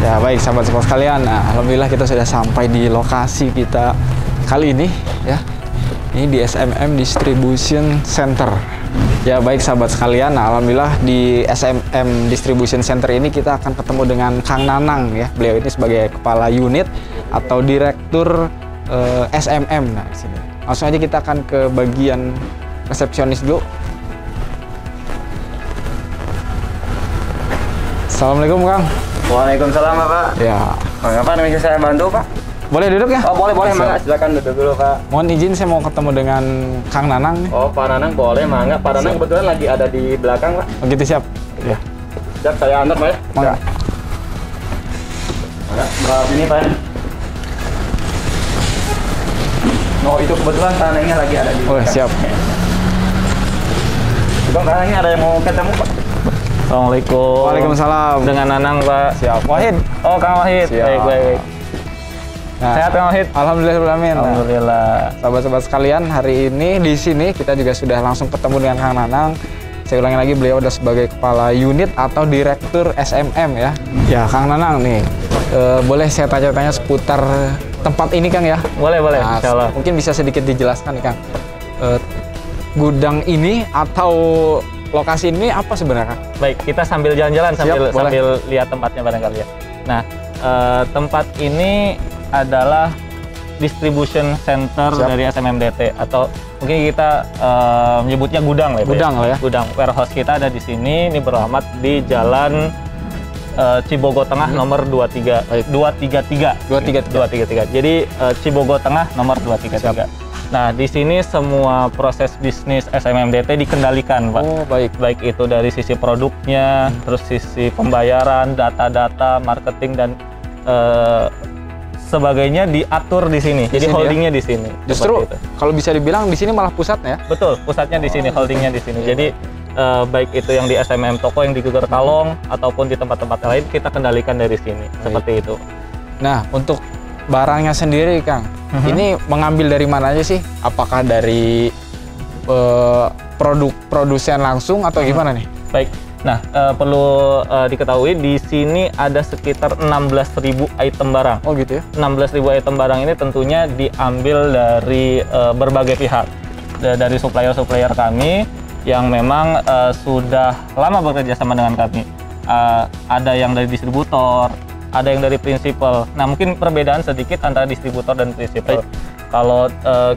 Ya baik sahabat-sahabat sekalian, nah, alhamdulillah kita sudah sampai di lokasi kita kali ini ya. Ini di SMM Distribution Center. Ya baik sahabat sekalian, nah, alhamdulillah di SMM Distribution Center ini kita akan ketemu dengan Kang Nanang ya. Beliau ini sebagai kepala unit atau direktur SMM. Nah di sini langsung aja kita akan ke bagian resepsionis dulu. Assalamualaikum Kang. Waalaikumsalam Pak. Ya. Apa nih bisa saya bantu Pak? Boleh duduk ya? Oh boleh, mangga, silakan duduk dulu Pak. Mohon izin saya mau ketemu dengan Kang Nanang nih. Oh Pak Nanang boleh, mangga. Pak Nanang kebetulan lagi ada di belakang Pak. Begitu siap. Ya. Siap, saya antar Pak ya. Mangga. Mangga, Mbak ini Pak. Oh itu kebetulan Pak Nanangnya lagi ada di belakang. Oh siap. Bang, Pak Nanangnya ada yang mau ketemu Pak? Assalamualaikum. Waalaikumsalam. Dengan Nanang Pak. Siap. Wahid. Oh Kang Wahid. Siap. Baik. Nah, Sehat Kang Wahid? Alhamdulillah. Alhamdulillah. Sahabat-sahabat sekalian, hari ini di sini kita juga sudah langsung ketemu dengan Kang Nanang. Saya ulangi lagi, beliau adalah sebagai kepala unit atau direktur SMM ya. Ya Kang Nanang nih, boleh saya tanya-tanya seputar tempat ini Kang ya? Boleh. Nah, Insyaallah. mungkin bisa sedikit dijelaskan nih Kang. Gudang ini atau lokasi ini apa sebenarnya Kang? Baik, kita sambil jalan-jalan sambil boleh. lihat tempatnya barangkali ya. Nah, tempat ini adalah distribution center dari SMMDT atau mungkin kita menyebutnya gudang lah ya. Gudang lah ya. Gudang warehouse kita ada di sini. Ini beralamat di Jalan Cibogo Tengah nomor 233. Jadi Cibogo Tengah nomor 233. Nah, di sini semua proses bisnis SMMDT dikendalikan, Pak. Oh, baik. Baik itu dari sisi produknya, terus sisi pembayaran, data-data, marketing dan sebagainya diatur di sini. Jadi holdingnya di sini. Justru kalau bisa dibilang di sini malah pusatnya ya? Betul, pusatnya di sini, holdingnya di sini. Jadi baik itu yang di SMM toko yang di Geger Kalong ataupun di tempat-tempat lain kita kendalikan dari sini. Seperti itu. Nah, untuk barangnya sendiri Kang, ini mengambil dari mana aja sih? Apakah dari produsen langsung atau gimana nih? Baik. Nah, perlu diketahui di sini ada sekitar 16.000 item barang. Oh gitu ya? 16.000 item barang ini tentunya diambil dari berbagai pihak. Dari supplier-supplier kami yang memang sudah lama bekerja sama dengan kami. Ada yang dari distributor, ada yang dari prinsipal. Nah, mungkin perbedaan sedikit antara distributor dan prinsipal. Kalau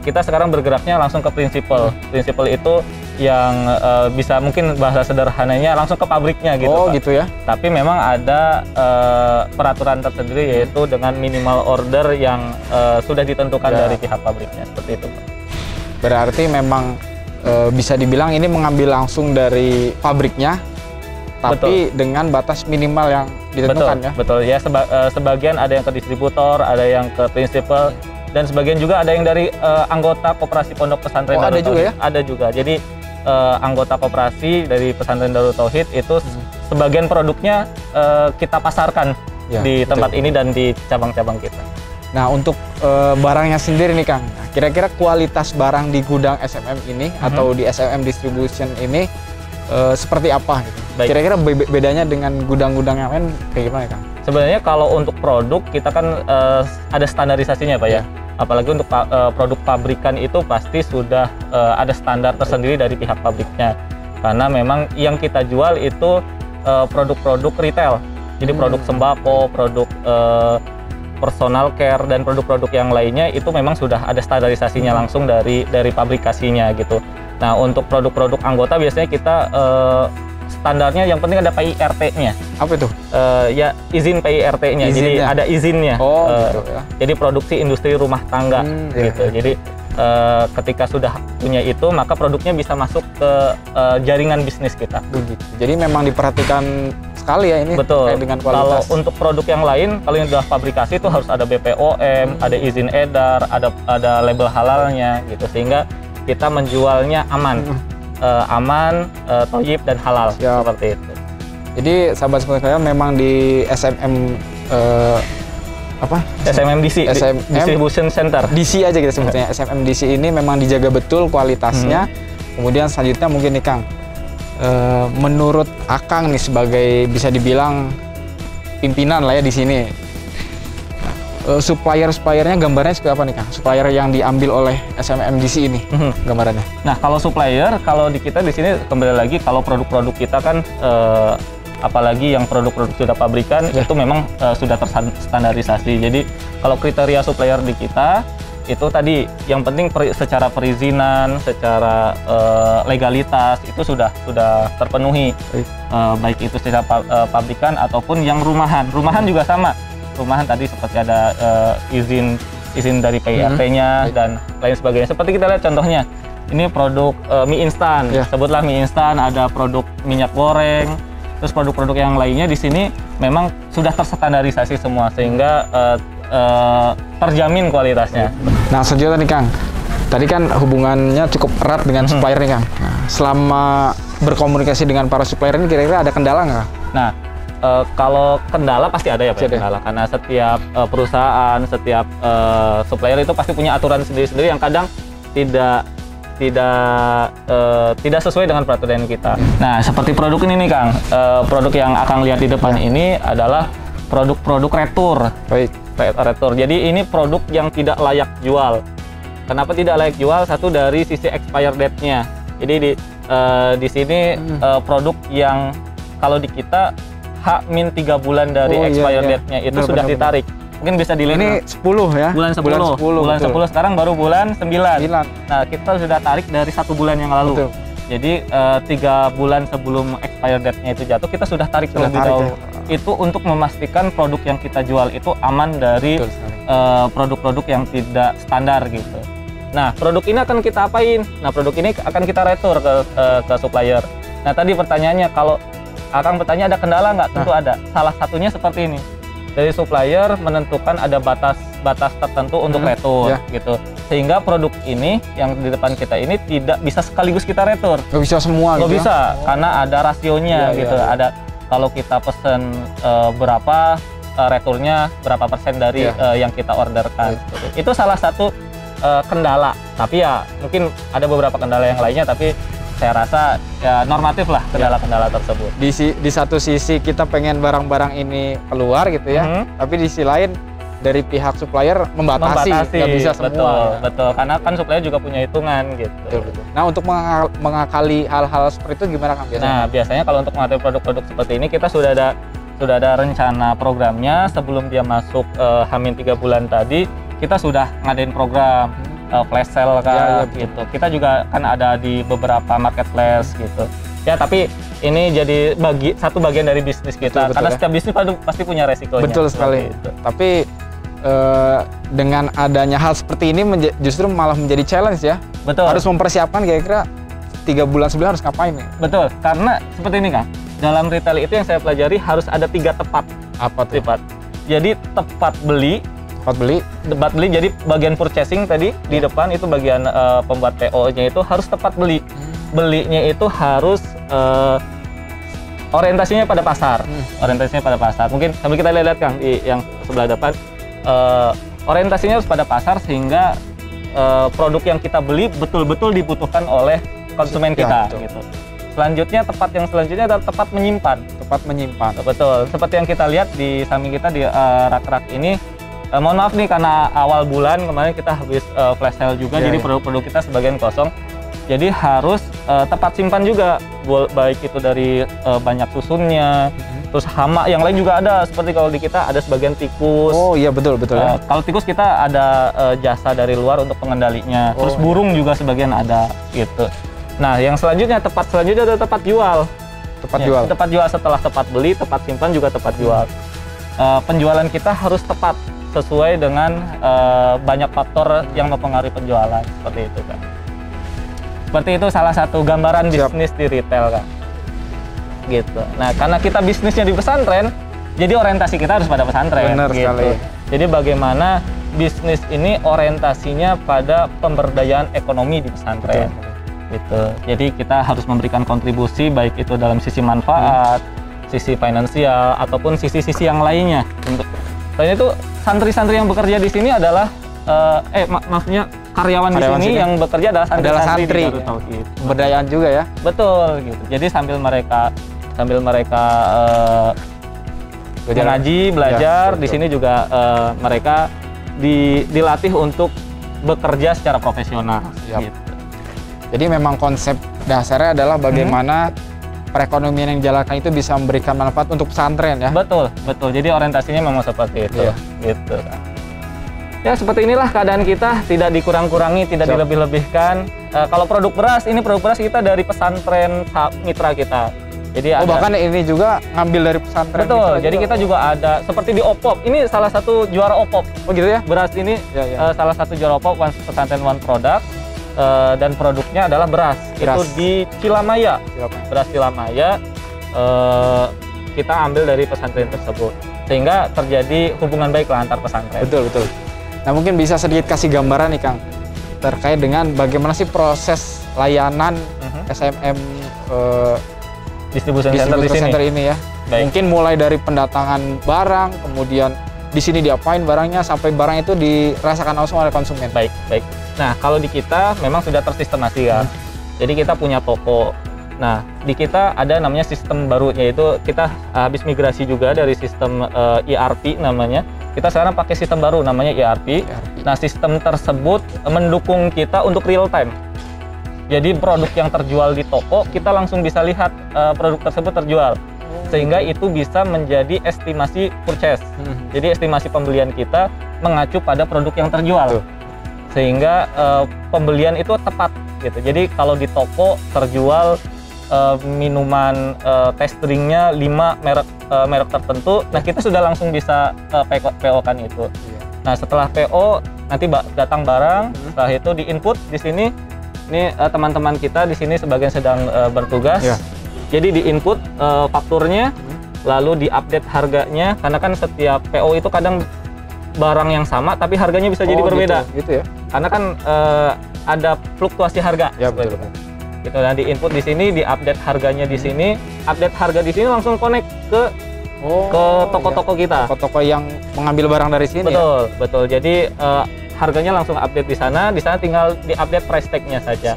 kita sekarang bergeraknya langsung ke prinsipal. Prinsipal itu yang bisa mungkin bahasa sederhananya langsung ke pabriknya gitu. Oh, Pak. gitu ya. Tapi memang ada peraturan tersendiri yaitu dengan minimal order yang sudah ditentukan dari pihak pabriknya. Seperti itu, Pak. Berarti memang bisa dibilang ini mengambil langsung dari pabriknya, tapi dengan batas minimal yang ditentukan ya? Betul, ya. Sebagian ada yang ke distributor, ada yang ke prinsipal, dan sebagian juga ada yang dari anggota koperasi pondok pesantren Darut Tauhid. Juga ya? Ada juga. Jadi anggota koperasi dari pesantren Darut Tauhid itu sebagian produknya kita pasarkan di tempat ini dan di cabang-cabang kita. Nah, untuk barangnya sendiri nih Kang, kira-kira kualitas barang di gudang SMM ini atau di SMM Distribution ini seperti apa gitu? Kira-kira bedanya dengan gudang-gudang yang lain kayak gimana Kang? Sebenarnya kalau untuk produk kita kan ada standarisasinya Pak ya. Apalagi untuk produk pabrikan itu pasti sudah ada standar tersendiri dari pihak pabriknya. Karena memang yang kita jual itu produk-produk retail. Jadi produk sembako, produk personal care dan produk-produk yang lainnya itu memang sudah ada standarisasinya langsung dari pabrikasinya gitu. Nah, untuk produk-produk anggota biasanya kita standarnya yang penting ada PIRT-nya. Apa itu? Ya izin PIRT-nya. Jadi ada izinnya. Oh, gitu ya. Jadi produksi industri rumah tangga gitu. Jadi ketika sudah punya itu maka produknya bisa masuk ke jaringan bisnis kita. Begitu. Jadi memang diperhatikan sekali ya ini. Betul. Dengan kualitas. Kalau untuk produk yang lain, kalau yang sudah fabrikasi itu harus ada BPOM, ada izin edar, ada label halalnya gitu sehingga kita menjualnya aman. Aman, thayyib dan halal. Seperti itu. Jadi sahabat-sahabat saya memang di SMM SMM DC, Distribution Center. DC aja kita sebutnya. SMM DC ini memang dijaga betul kualitasnya. Kemudian selanjutnya mungkin nih Kang, menurut Akang nih sebagai bisa dibilang pimpinan lah ya di sini. Supplier-suppliernya gambarnya seperti apa nih Kang? Supplier yang diambil oleh SMMDC ini gambarannya. Nah, kalau supplier, kalau di kita di sini kembali lagi kalau produk-produk kita kan apalagi yang produk-produk sudah pabrikan itu memang sudah terstandarisasi. Jadi kalau kriteria supplier di kita itu tadi yang penting secara perizinan, secara legalitas itu sudah terpenuhi. Baik itu secara pabrikan ataupun yang rumahan. Rumahan juga sama. Rumahan tadi seperti ada izin dari PIRT-nya dan lain sebagainya. Seperti kita lihat contohnya, ini produk mie instan, sebutlah mie instan, ada produk minyak goreng, terus produk-produk yang lainnya di sini memang sudah terstandarisasi semua sehingga terjamin kualitasnya. Nah, selanjutnya nih Kang, tadi kan hubungannya cukup erat dengan supplier nih Kang. Nah, selama berkomunikasi dengan para supplier ini kira-kira ada kendala nggak? Nah, kalau kendala pasti ada ya Pak, kendala karena setiap perusahaan, setiap supplier itu pasti punya aturan sendiri-sendiri yang kadang tidak sesuai dengan peraturan kita. Nah, seperti produk ini nih Kang, produk yang akan lihat di depan ini adalah produk-produk retur. Baik. Retur. Jadi ini produk yang tidak layak jual. Kenapa tidak layak jual? Satu dari sisi expire date-nya. Jadi di sini produk yang kalau di kita H-3 bulan dari expire date-nya itu sudah ditarik. Mungkin bisa dilihat. Ini 10 ya? Bulan 10. Bulan 10 sekarang baru bulan 9. Nah, kita sudah tarik dari 1 bulan yang lalu. Betul. Jadi 3 bulan sebelum expire date-nya itu jatuh, kita sudah tarik terlebih dahulu. Itu untuk memastikan produk yang kita jual itu aman dari produk-produk yang tidak standar gitu. Nah, produk ini akan kita apain? Nah, produk ini akan kita retur ke supplier. Nah, tadi pertanyaannya kalau Akang bertanya ada kendala nggak? Tentu ada. Salah satunya seperti ini. Dari supplier menentukan ada batas tertentu untuk retur gitu. Sehingga produk ini yang di depan kita ini tidak bisa sekaligus kita retur. Nggak bisa semua nggak gitu. Bisa, karena ada rasionya gitu. Ada kalau kita pesen berapa returnya berapa persen dari yang kita orderkan. Itu salah satu kendala. Tapi ya mungkin ada beberapa kendala yang lainnya, tapi saya rasa ya normatif lah kendala-kendala tersebut. Di satu sisi kita pengen barang-barang ini keluar gitu ya, tapi di sisi lain dari pihak supplier membatasi nggak bisa semua. Betul. Karena kan supplier juga punya hitungan gitu. Betul. Nah, untuk mengakali hal-hal seperti itu gimana Kang biasanya? Nah, biasanya kalau untuk mengatur produk-produk seperti ini kita sudah ada rencana programnya sebelum dia masuk H-3 bulan tadi, kita sudah ngadain program flash sale kan gitu. Kita juga kan ada di beberapa marketplace gitu. Ya, tapi ini jadi satu bagian dari bisnis kita. Karena setiap bisnis pasti punya resikonya. Betul sekali. Gitu. Tapi dengan adanya hal seperti ini justru malah menjadi challenge ya. Betul. Harus mempersiapkan kira-kira 3 bulan sebelum harus ngapain nih? Betul. Karena seperti ini Kang. Dalam retail itu yang saya pelajari harus ada 3 tepat. Apa tuh? Jadi tepat beli. Tepat beli, jadi bagian purchasing tadi di depan itu bagian pembuat PO-nya itu harus tepat beli. Belinya itu harus orientasinya pada pasar. Orientasinya pada pasar. Mungkin sambil kita lihat Kang di yang sebelah depan, orientasinya harus pada pasar sehingga produk yang kita beli betul-betul dibutuhkan oleh konsumen kita gitu. Selanjutnya yang selanjutnya adalah tepat menyimpan. Betul. Seperti yang kita lihat di samping kita di rak-rak ini. Mohon maaf nih karena awal bulan kemarin kita habis flash sale juga, jadi produk-produk kita sebagian kosong. Jadi harus tepat simpan juga, baik itu dari banyak susunnya, terus hama yang lain juga ada. Seperti kalau di kita ada sebagian tikus. Oh iya betul ya. Kalau tikus kita ada jasa dari luar untuk pengendalinya. Terus burung juga sebagian ada gitu. Nah, yang selanjutnya ada tepat jual. Tepat jual setelah tepat beli, tepat simpan juga tepat jual. Penjualan kita harus tepat sesuai dengan banyak faktor yang mempengaruhi penjualan, seperti itu Kak. Seperti itu salah satu gambaran bisnis di retail Kak. Gitu. Nah, karena kita bisnisnya di pesantren, jadi orientasi kita harus pada pesantren. Benar gitu. sekali. Jadi bagaimana bisnis ini orientasinya pada pemberdayaan ekonomi di pesantren. Gitu. Jadi kita harus memberikan kontribusi baik itu dalam sisi manfaat, sisi finansial ataupun sisi-sisi yang lainnya. Selain itu santri-santri yang bekerja di sini adalah maksudnya karyawan di sini yang bekerja adalah santri. Pemberdayaan juga ya. Betul gitu. Jadi sambil mereka mengaji, belajar. Di sini juga mereka dilatih untuk bekerja secara profesional. Gitu. Jadi memang konsep dasarnya adalah bagaimana perekonomian yang dijalankan itu bisa memberikan manfaat untuk pesantren ya. Betul, betul. Jadi orientasinya memang seperti itu. Gitu. Ya seperti inilah keadaan kita, tidak dikurang-kurangi, tidak dilebih-lebihkan. Kalau produk beras, ini produk beras kita dari pesantren mitra kita. Jadi bahkan ini juga ngambil dari pesantren. Betul. Jadi kita juga ada seperti di OPOP. Ini salah satu juara OPOP. Oh gitu ya? Beras ini salah satu juara OPOP pesantren One Product. Dan produknya adalah beras. Itu di Cilamaya. Beras Cilamaya kita ambil dari pesantren tersebut. Sehingga terjadi hubungan baik lah antar pesantren. Betul, betul. Nah mungkin bisa sedikit kasih gambaran nih Kang terkait dengan bagaimana sih proses layanan SMM distribution center ini ya. Baik. Mungkin mulai dari pendatangan barang, kemudian di sini diapain barangnya sampai barang itu dirasakan langsung oleh konsumen. Baik, baik. Nah kalau di kita memang sudah tersistemasi ya. Jadi kita punya toko. Nah di kita ada namanya sistem baru, yaitu kita habis migrasi juga dari sistem ERP namanya. Kita sekarang pakai sistem baru namanya ERP. Nah sistem tersebut mendukung kita untuk real time. Jadi produk yang terjual di toko kita langsung bisa lihat produk tersebut terjual. Sehingga itu bisa menjadi estimasi purchase. Jadi estimasi pembelian kita mengacu pada produk yang terjual. Sehingga pembelian itu tepat gitu. Jadi kalau di toko terjual minuman test drinknya 5 merek tertentu, nah kita sudah langsung bisa PO kan itu. Nah setelah PO nanti datang barang, setelah itu di input di sini. Ini teman-teman kita di sini sebagian sedang bertugas. Jadi di input fakturnya, lalu di update harganya, karena kan setiap PO itu kadang barang yang sama tapi harganya bisa jadi berbeda. Gitu ya. Karena kan ada fluktuasi harga. Ya betul. Gitu. Nah di input di sini, di update harganya di sini, update harga di sini langsung connect ke toko-toko kita. Toko-toko yang mengambil barang dari sini. Betul, betul. Jadi harganya langsung update di sana tinggal di-update price tag-nya saja.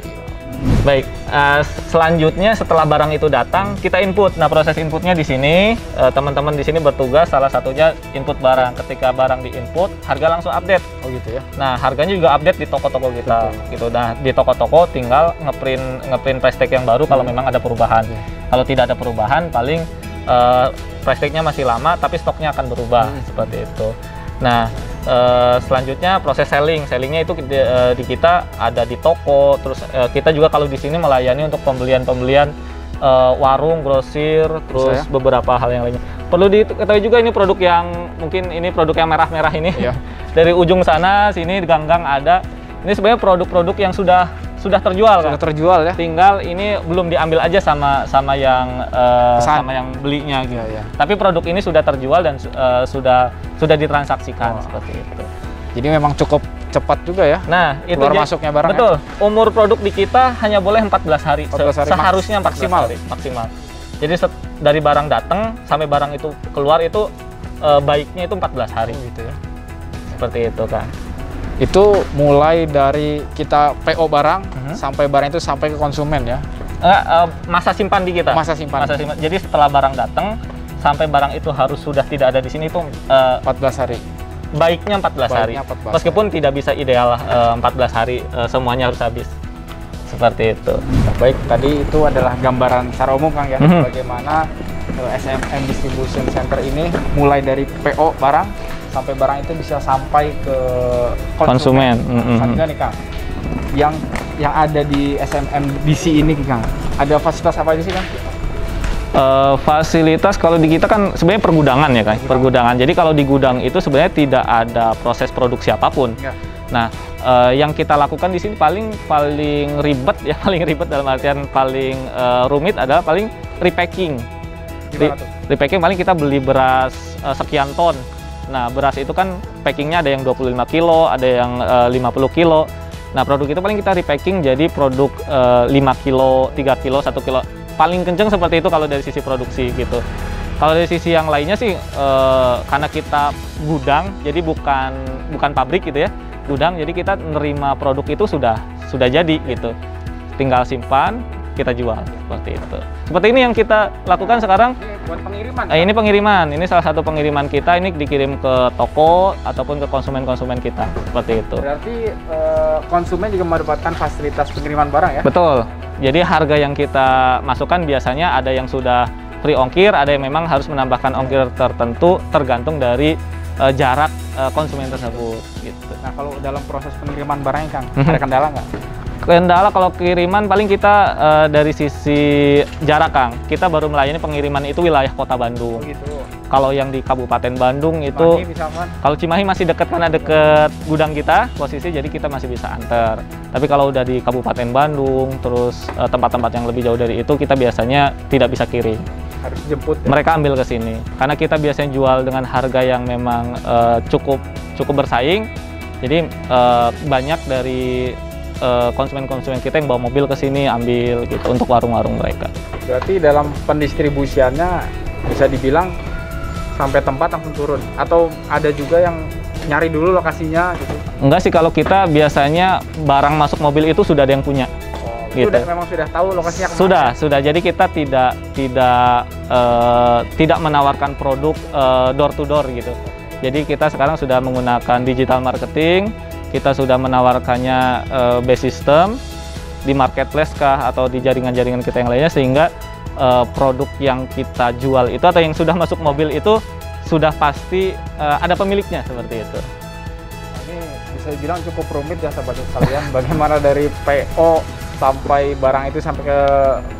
Baik, selanjutnya setelah barang itu datang, kita input. Nah, proses inputnya di sini, teman-teman di sini bertugas, salah satunya input barang. Ketika barang di-input, harga langsung update. Oh gitu ya. Nah, harganya juga update di toko-toko kita. Gitu. Nah, di toko-toko tinggal ngeprint price tag yang baru kalau memang ada perubahan. Kalau tidak ada perubahan, paling price tag-nya masih lama, tapi stoknya akan berubah seperti itu. Nah, selanjutnya proses sellingnya itu di kita ada di toko, terus kita juga kalau di sini melayani untuk pembelian warung, grosir, terus beberapa hal yang lainnya. Perlu diketahui juga ini produk yang mungkin ini produk yang merah-merah ini. Dari ujung sana sini di gang-gang ada. Ini sebenarnya produk-produk yang sudah terjual kan? Sudah terjual ya. Tinggal ini belum diambil aja sama yang belinya gitu. Tapi produk ini sudah terjual dan sudah ditransaksikan seperti itu. Jadi memang cukup cepat juga ya. Nah, itu keluar masuknya barang. Betul. Umur produk di kita hanya boleh 14 hari. 14 hari Seharusnya 14 hari maksimal. Jadi dari barang datang sampai barang itu keluar itu baiknya itu 14 hari gitu ya. Seperti itu kan. Itu mulai dari kita PO barang sampai barang itu sampai ke konsumen ya? Masa simpan di kita. Masa simpan. Jadi setelah barang datang sampai barang itu harus sudah tidak ada di sini itu 14 hari. Baiknya 14 hari. Meskipun tidak bisa ideal 14 hari semuanya harus habis. Seperti itu. Baik, tadi itu adalah gambaran secara umum Kang ya, bagaimana SMM Distribution Center ini mulai dari PO barang sampai barang itu bisa sampai ke konsumen. Selanjutnya nih Kang, yang ada di SMM DC ini Kang, ada fasilitas apa aja sih Kang? Fasilitas kalau di kita kan sebenarnya pergudangan ya kan, pergudangan. Jadi kalau di gudang itu sebenarnya tidak ada proses produksi apapun. Nah, yang kita lakukan di sini paling ribet ya, paling ribet dalam artian paling rumit adalah paling repacking. Repacking paling kita beli beras sekian ton. Nah, beras itu kan packingnya ada yang 25 kilo, ada yang 50 kilo. Nah, produk itu paling kita repacking jadi produk 5 kilo, 3 kilo, 1 kilo. Paling kenceng seperti itu kalau dari sisi produksi gitu. Kalau dari sisi yang lainnya sih, karena kita gudang, jadi bukan pabrik gitu ya, gudang. Jadi kita nerima produk itu sudah jadi gitu. Tinggal simpan, kita jual seperti itu. Seperti ini yang kita lakukan sekarang. Ini buat pengiriman. Ini pengiriman. Ini salah satu pengiriman kita. Ini dikirim ke toko ataupun ke konsumen-konsumen kita seperti itu. Berarti konsumen juga mendapatkan fasilitas pengiriman barang ya? Betul. Jadi harga yang kita masukkan biasanya ada yang sudah free ongkir, ada yang memang harus menambahkan ongkir tertentu tergantung dari jarak konsumen tersebut gitu. Nah, kalau dalam proses pengiriman barangnya Kang, ada kendala nggak? Kendala kalau kiriman paling kita dari sisi jarak Kang, kita baru melayani pengiriman itu wilayah Kota Bandung. Oh gitu. Kalau yang di Kabupaten Bandung itu, kalau Cimahi masih dekat karena deket gudang kita posisi, jadi kita masih bisa antar. Tapi kalau udah di Kabupaten Bandung, terus tempat-tempat yang lebih jauh dari itu, kita biasanya tidak bisa kirim. Harus jemput ya? Mereka ambil ke sini karena kita biasanya jual dengan harga yang memang cukup bersaing. Jadi banyak dari konsumen-konsumen kita yang bawa mobil ke sini ambil gitu untuk warung-warung mereka. Berarti dalam pendistribusiannya bisa dibilang sampai tempat langsung turun, atau ada juga yang nyari dulu lokasinya gitu? Enggak sih, kalau kita biasanya barang masuk mobil itu sudah ada yang punya. Gitu. Memang sudah tahu lokasinya kemana? Sudah. Jadi kita tidak menawarkan produk door to door gitu. Jadi kita sekarang sudah menggunakan digital marketing, kita sudah menawarkannya base system di marketplace kah atau di jaringan-jaringan kita yang lainnya, sehingga produk yang kita jual itu atau yang sudah masuk mobil itu sudah pasti ada pemiliknya seperti itu. Ini bisa dibilang cukup rumit ya sahabat sekalian, bagaimana dari PO sampai barang itu sampai ke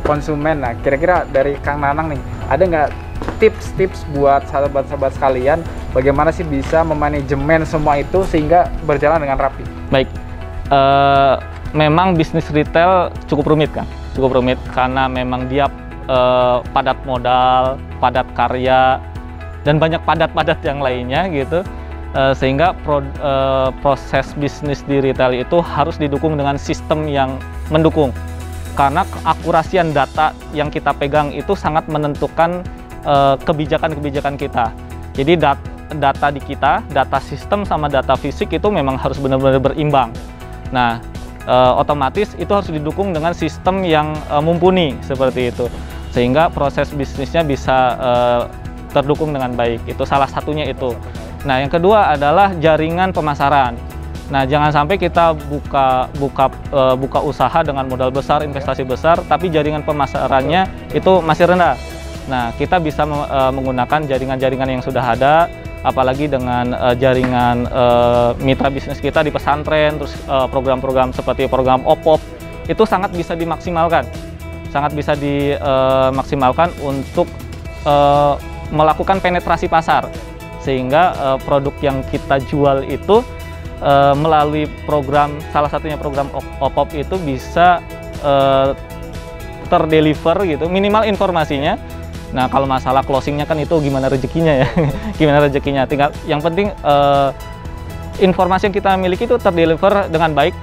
konsumen. Nah, kira-kira dari Kang Nanang nih, ada nggak tips-tips buat sahabat-sahabat sekalian bagaimana sih bisa memanajemen semua itu sehingga berjalan dengan rapi? Baik, memang bisnis retail cukup rumit kan, cukup rumit karena memang dia padat modal, padat karya, dan banyak padat-padat yang lainnya gitu. Sehingga proses bisnis di retail itu harus didukung dengan sistem yang mendukung, karena keakurasian data yang kita pegang itu sangat menentukan kebijakan-kebijakan kita. Jadi data di kita, data sistem sama data fisik itu memang harus benar-benar berimbang. Nah, otomatis itu harus didukung dengan sistem yang mumpuni seperti itu, sehingga proses bisnisnya bisa terdukung dengan baik. Itu salah satunya itu. Nah, yang kedua adalah jaringan pemasaran. Nah, jangan sampai kita buka usaha dengan modal besar, investasi besar, tapi jaringan pemasarannya itu masih rendah. Nah, kita bisa menggunakan jaringan-jaringan yang sudah ada, apalagi dengan jaringan mitra bisnis kita di pesantren, terus program-program seperti program OPOP, itu sangat bisa dimaksimalkan. Sangat bisa dimaksimalkan untuk melakukan penetrasi pasar, sehingga produk yang kita jual itu melalui program, salah satunya program OPOP itu bisa terdeliver gitu, minimal informasinya. Nah, kalau masalah closingnya kan itu gimana rezekinya ya, gimana rezekinya. Tinggal yang penting informasi yang kita miliki itu terdeliver dengan baik,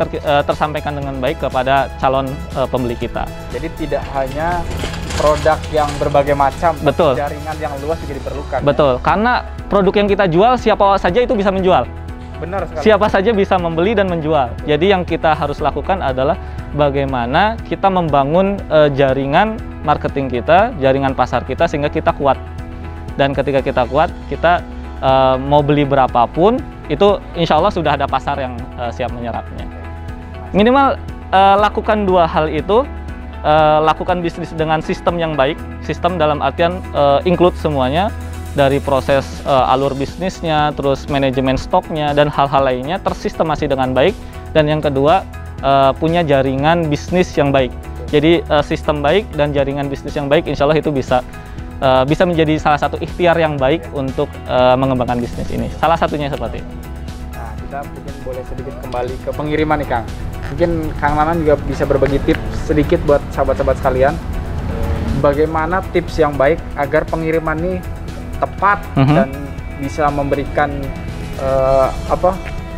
tersampaikan dengan baik kepada calon pembeli kita. Jadi tidak hanya produk yang berbagai macam, betul, jaringan yang luas juga diperlukan. Betul, ya? Karena produk yang kita jual siapa saja itu bisa menjual. Benar sekali. Siapa saja bisa membeli dan menjual. Jadi yang kita harus lakukan adalah bagaimana kita membangun jaringan marketing kita, jaringan pasar kita sehingga kita kuat. Dan ketika kita kuat, kita mau beli berapapun, itu insya Allah sudah ada pasar yang siap menyerapnya. Minimal lakukan dua hal itu. Lakukan bisnis dengan sistem yang baik, sistem dalam artian include semuanya, dari proses alur bisnisnya, terus manajemen stoknya, dan hal-hal lainnya tersistemasi dengan baik. Dan yang kedua, punya jaringan bisnis yang baik. Jadi sistem baik dan jaringan bisnis yang baik, insya Allah itu bisa menjadi salah satu ikhtiar yang baik untuk mengembangkan bisnis ini. Salah satunya seperti itu. Nah, kita mungkin boleh sedikit kembali ke pengiriman nih Kang. Mungkin Kang Nanang juga bisa berbagi tips sedikit buat sahabat-sahabat sekalian. Bagaimana tips yang baik agar pengiriman ini tepat dan bisa memberikan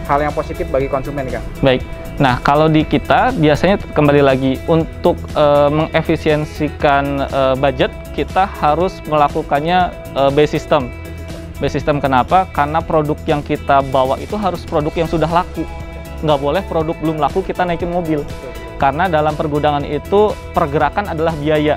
hal yang positif bagi konsumen, Kang? Baik. Nah, kalau di kita biasanya kembali lagi untuk mengefisiensikan budget, kita harus melakukannya by system. By system kenapa? Karena produk yang kita bawa itu harus produk yang sudah laku. Nggak boleh produk belum laku kita naikin mobil. Karena dalam pergudangan itu pergerakan adalah biaya.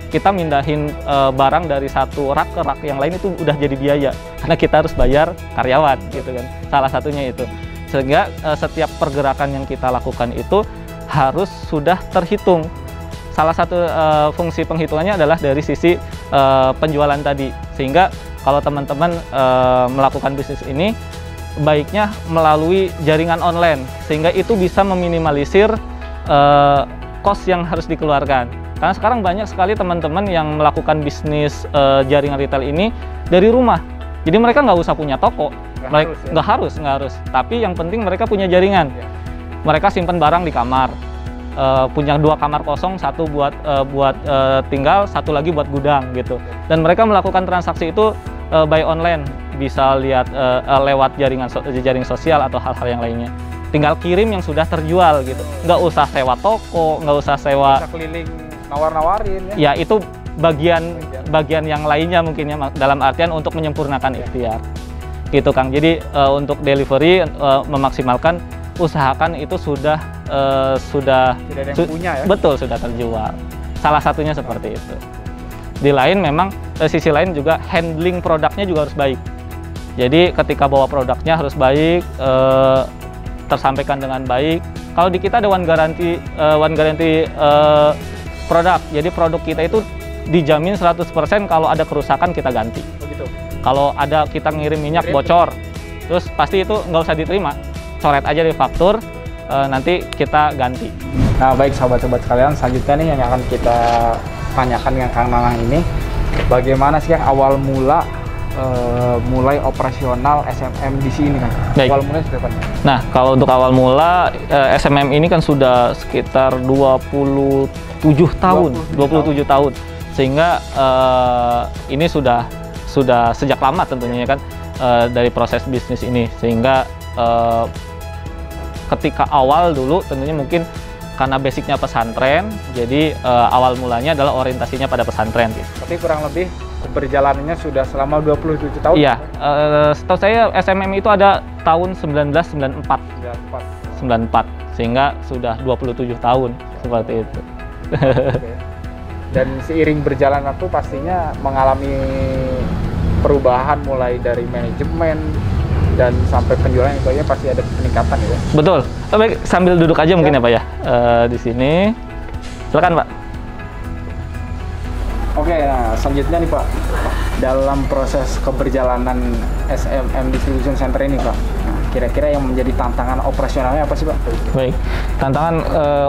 Kita mindahin barang dari satu rak ke rak yang lain itu udah jadi biaya. Karena kita harus bayar karyawan gitu kan. Salah satunya itu. Sehingga setiap pergerakan yang kita lakukan itu harus sudah terhitung. Salah satu fungsi penghitungannya adalah dari sisi penjualan tadi. Sehingga kalau teman-teman melakukan bisnis ini, baiknya melalui jaringan online. Sehingga itu bisa meminimalisir cost yang harus dikeluarkan. Karena sekarang banyak sekali teman-teman yang melakukan bisnis jaringan retail ini dari rumah. Jadi mereka nggak usah punya toko, nggak harus. Tapi yang penting mereka punya jaringan. Mereka simpan barang di kamar, punya 2 kamar kosong, satu buat tinggal, satu lagi buat gudang gitu. Dan mereka melakukan transaksi itu by online, bisa lihat lewat jaring sosial atau hal-hal yang lainnya. Tinggal kirim yang sudah terjual gitu, nggak usah sewa toko, nggak usah sewa. Bisa keliling nawar-nawarin ya. Ya itu bagian yang lainnya mungkin ya, dalam artian untuk menyempurnakan ikhtiar gitu Kang. Jadi untuk delivery memaksimalkan, usahakan itu sudah ada yang punya ya. Betul, sudah terjual. Salah satunya seperti itu. Di sisi lain juga handling produknya juga harus baik. Jadi ketika bawa produknya harus baik, tersampaikan dengan baik. Kalau di kita ada one guarantee produk. Jadi produk kita itu dijamin 100% kalau ada kerusakan kita ganti. Begitu. Kalau ada kita ngirim minyak bocor, terus pasti itu nggak usah diterima. Coret aja di faktur, nanti kita ganti. Nah baik sahabat-sahabat sekalian, selanjutnya nih yang akan kita tanyakan dengan Kang Nanang ini, bagaimana sih yang awal mula mulai operasional SMM di sini kan? Baik. Awal mulai sudah kapan? Nah, kalau untuk awal mula SMM ini kan sudah sekitar 27 tahun. Sehingga ini sudah sejak lama tentunya kan dari proses bisnis ini. Sehingga ketika awal dulu tentunya mungkin karena basicnya pesantren, jadi awal mulanya adalah orientasinya pada pesantren gitu. Tapi kurang lebih berjalanannya sudah selama 27 tahun? Iya, setahu saya SMM itu ada tahun 1994, sehingga sudah 27 tahun seperti itu. Okay. Dan seiring berjalan waktu pastinya mengalami perubahan mulai dari manajemen dan sampai penjualan itu aja pasti ada peningkatan ya. Betul. Baik, sambil duduk aja mungkin ya Pak ya di sini. Silakan Pak. Oke, nah selanjutnya nih Pak, dalam proses keberjalanan SMM Distribution Center ini Pak, nah, kira-kira yang menjadi tantangan operasionalnya apa sih Pak? Baik, tantangan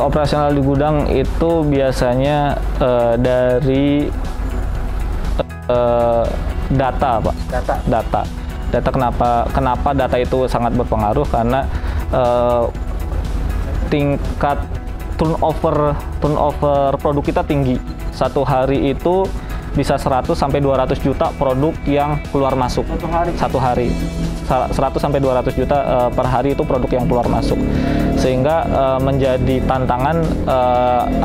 operasional di gudang itu biasanya dari data Pak. Data kenapa data itu sangat berpengaruh, karena tingkat turnover produk kita tinggi. Satu hari itu bisa 100 sampai 200 juta produk yang keluar masuk. Satu hari 100 sampai 200 juta per hari itu produk yang keluar masuk. Sehingga menjadi tantangan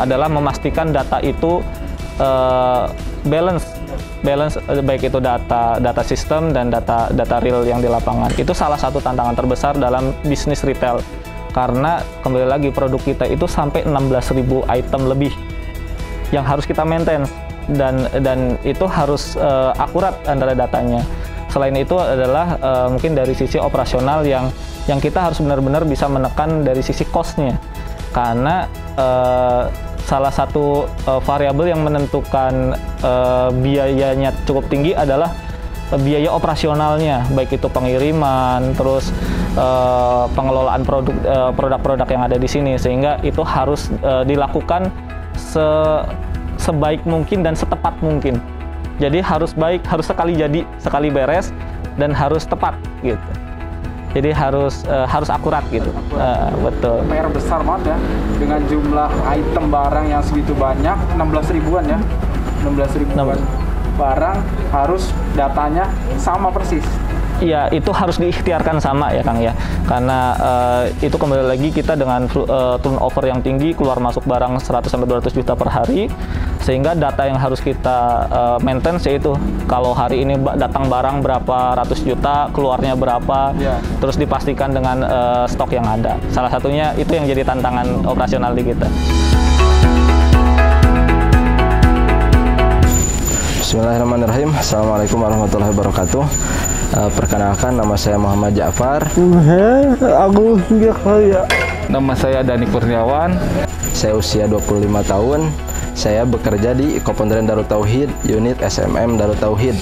adalah memastikan data itu balance baik itu data sistem dan data real yang di lapangan. Itu salah satu tantangan terbesar dalam bisnis retail. Karena kembali lagi produk kita itu sampai 16.000 item lebih yang harus kita maintain, dan itu harus akurat antara datanya. Selain itu adalah mungkin dari sisi operasional yang kita harus benar-benar bisa menekan dari sisi cost-nya, karena salah satu variabel yang menentukan biayanya cukup tinggi adalah biaya operasionalnya, baik itu pengiriman, terus pengelolaan produk-produk yang ada di sini, sehingga itu harus dilakukan sebaik mungkin dan setepat mungkin. Jadi harus baik, harus sekali jadi, sekali beres, dan harus tepat gitu. Jadi harus akurat gitu. Betul. PR besar banget ya, dengan jumlah item barang yang segitu banyak, 16 ribuan ya, 16 ribuan barang harus datanya sama persis. Ya, itu harus diikhtiarkan sama ya Kang ya, karena itu kembali lagi kita dengan turnover yang tinggi, keluar masuk barang 100-200 juta per hari, sehingga data yang harus kita maintenance yaitu kalau hari ini datang barang berapa ratus juta, keluarnya berapa, terus dipastikan dengan stok yang ada. Salah satunya itu yang jadi tantangan operasional di kita. Bismillahirrahmanirrahim. Assalamualaikum warahmatullahi wabarakatuh. Perkenalkan, nama saya Muhammad Ja'far. Nama saya Dani Kurniawan. Saya usia 25 tahun. Saya bekerja di Kopondren Darut Tauhid, unit SMM Darut Tauhid.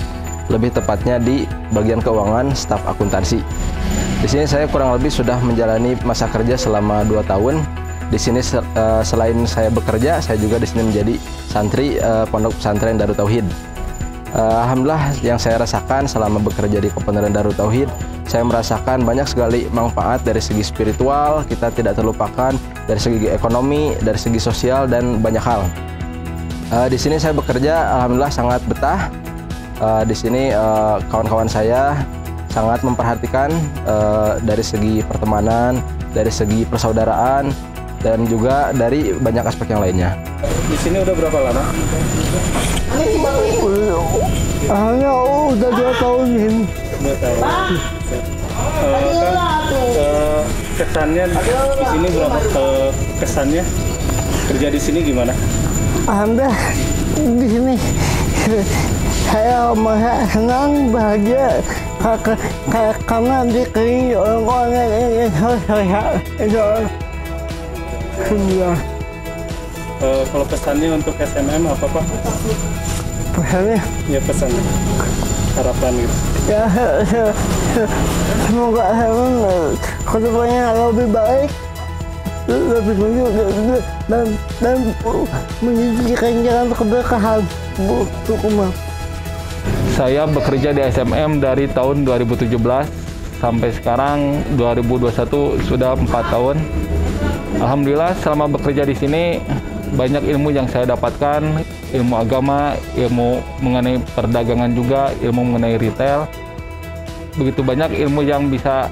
Lebih tepatnya di bagian keuangan, staf akuntansi. Di sini saya kurang lebih sudah menjalani masa kerja selama 2 tahun. Di sini selain saya bekerja, saya juga di sini menjadi santri Pondok Pesantren Darut Tauhid. Alhamdulillah, yang saya rasakan selama bekerja di Kopondren Darut Tauhid, saya merasakan banyak sekali manfaat dari segi spiritual, kita tidak terlupakan, dari segi ekonomi, dari segi sosial, dan banyak hal. Di sini saya bekerja, alhamdulillah sangat betah. Di sini kawan-kawan saya sangat memperhatikan dari segi pertemanan, dari segi persaudaraan, dan juga dari banyak aspek yang lainnya. Di sini udah berapa lama? Hanya udah 2 tahun ini. 2 tahun. Kesannya di sini berapa? Kesannya kerja di sini gimana? Alhamdulillah di sini saya merasa senang, bahagia karena dikelilingi orang-orang yang saya. Kalau pesannya untuk SMM apa Pak? Pesannya? Ya pesannya, harapan gitu. Ya, semoga kedepannya lebih baik, lebih maju dan menjadikan jalan keberkahan untuk umat. Saya bekerja di SMM dari tahun 2017 sampai sekarang 2021 sudah 4 tahun. Alhamdulillah selama bekerja di sini banyak ilmu yang saya dapatkan, ilmu agama, ilmu mengenai perdagangan juga, ilmu mengenai retail. Begitu banyak ilmu yang bisa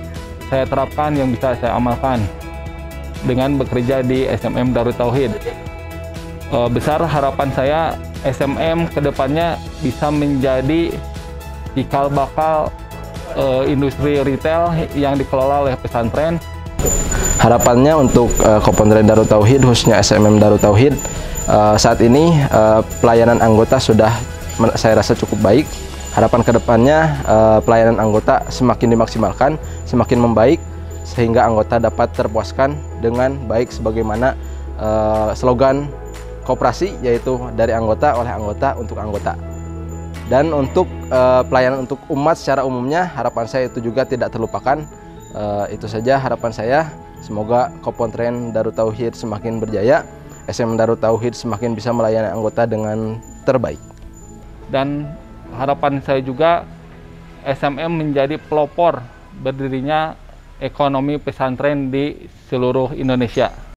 saya terapkan, yang bisa saya amalkan dengan bekerja di SMM Darut Tauhid. Besar harapan saya SMM kedepannya bisa menjadi cikal bakal industri retail yang dikelola oleh pesantren. Harapannya untuk Kopondren Darut Tauhid, khususnya SMM Darut Tauhid, saat ini pelayanan anggota sudah saya rasa cukup baik. Harapan kedepannya pelayanan anggota semakin dimaksimalkan, semakin membaik, sehingga anggota dapat terpuaskan dengan baik sebagaimana slogan koperasi, yaitu dari anggota, oleh anggota, untuk anggota. Dan untuk pelayanan untuk umat secara umumnya, harapan saya itu juga tidak terlupakan. Itu saja harapan saya. Semoga Kopondren Darut Tauhid semakin berjaya, SMM Darut Tauhid semakin bisa melayani anggota dengan terbaik. Dan harapan saya juga SMM menjadi pelopor berdirinya ekonomi pesantren di seluruh Indonesia.